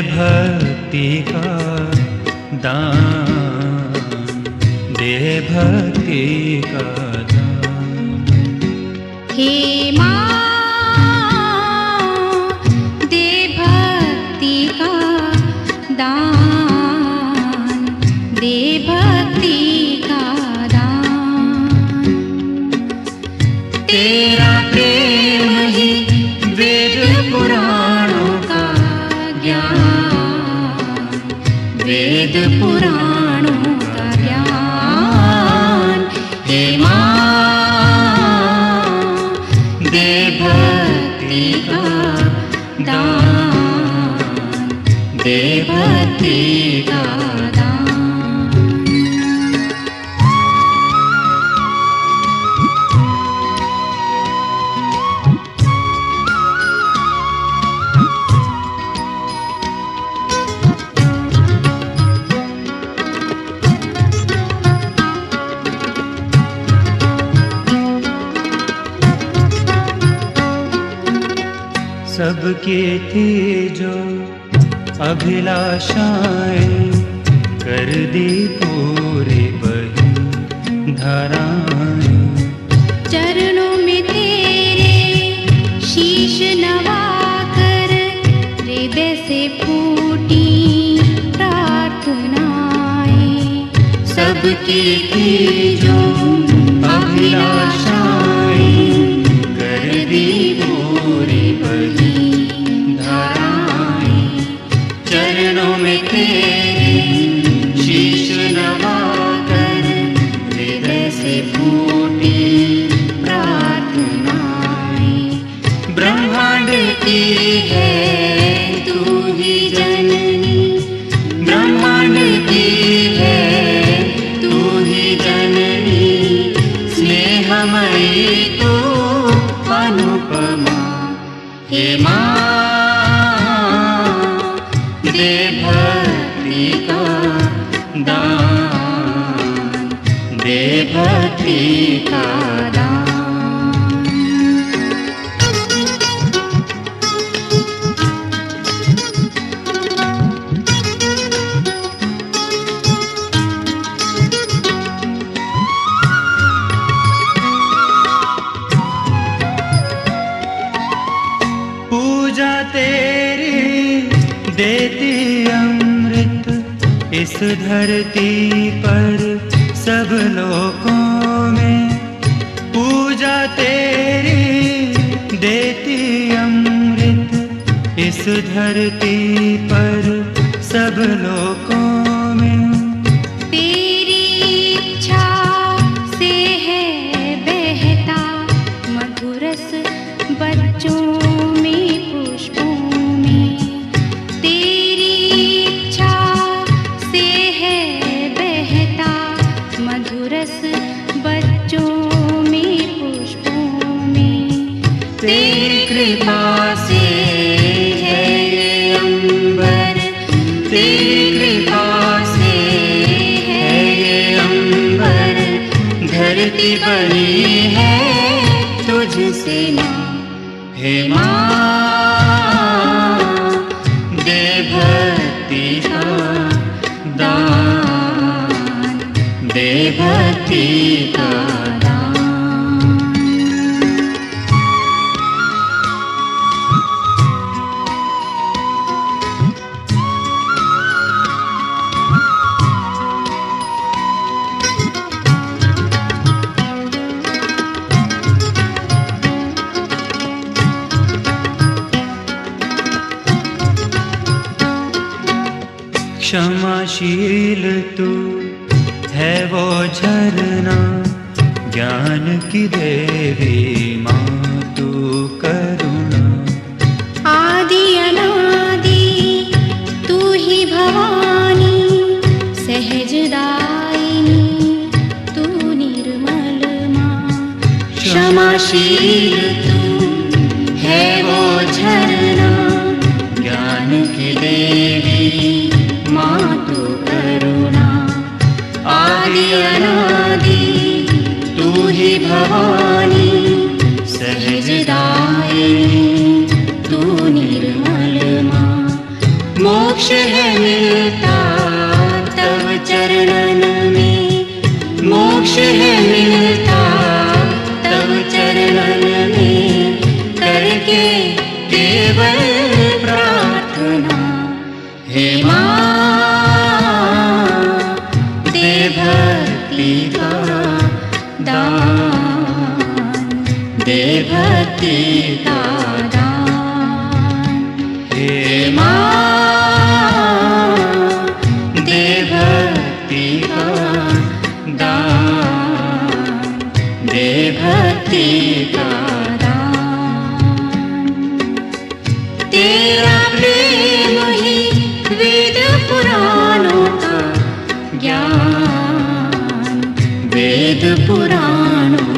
भक्ति का दान, दे भक्ति का दान। हे माँ दे भक्ति का दान, दे भक्ति का दान। तेरा प्रेम ही वेद पुराणों का ज्ञान, वेद पुराणों का ज्ञान। हे माँ दे भक्ति का दान, दे भक्ति का दान। सबके थी जो अभिलाषाएं, कर दी पूरी बही धाराएं। चरणों में तेरे शीश नवाकर हृदय से फूटी प्रार्थनाएं। सबकी थी जो अभिलाषाएं, कर दी पूरी बही धाराएं। चरणों में तेरे शीश नवाकर हृदय से फूटी प्रार्थनाएं। ब्रह्मांड की है तू ही जननी, ब्रह्मांड की है तू ही जननी। स्नेहमयी तू अनुपमा। हे माँ दे भक्ति का दान, दे भक्ति का दान। पूजा तेरी देती अमृत इस धरती पर सब लोगों में। पूजा तेरी देती अमृत इस धरती पर सब लोगों में। तेरी इच्छा से है बहता मधुरस बच्चों में पुष्पों में। तेरी इच्छा से है बहता मधुरस बच्चों में पुष्पों में। तेरी कृपा से है ये अंबर, तेरी कृपा से है ये अंबर। धरती बनी है तुझसे ना। हे माँ दे भक्ति का दान, दे भक्ति का दान। क्षमाशील तू है वो झरना ज्ञान की देवी माँ तू करुणा। आदि अनादि तू ही भवानी, सहजदायिनी तू निर्मल माँ। क्षमाशील तू है वो झरना, ज्ञान की देवी माँ तू करुणा। आदि अनादि तू ही भवानी, सहजदायिनी तू निर्मल माँ। मोक्ष है मिलता तव चरणन में, मोक्ष है मिलता तव चरणन में, करके केवल प्रार्थना। हे माँ दे भक्ति का दान, दे भक्ति का दान। हे माँ दे भक्ति का दान, दे भक्ति का दान। तेरा प्रेम ही वेद पुराणों का ज्ञान, वेद पुराणों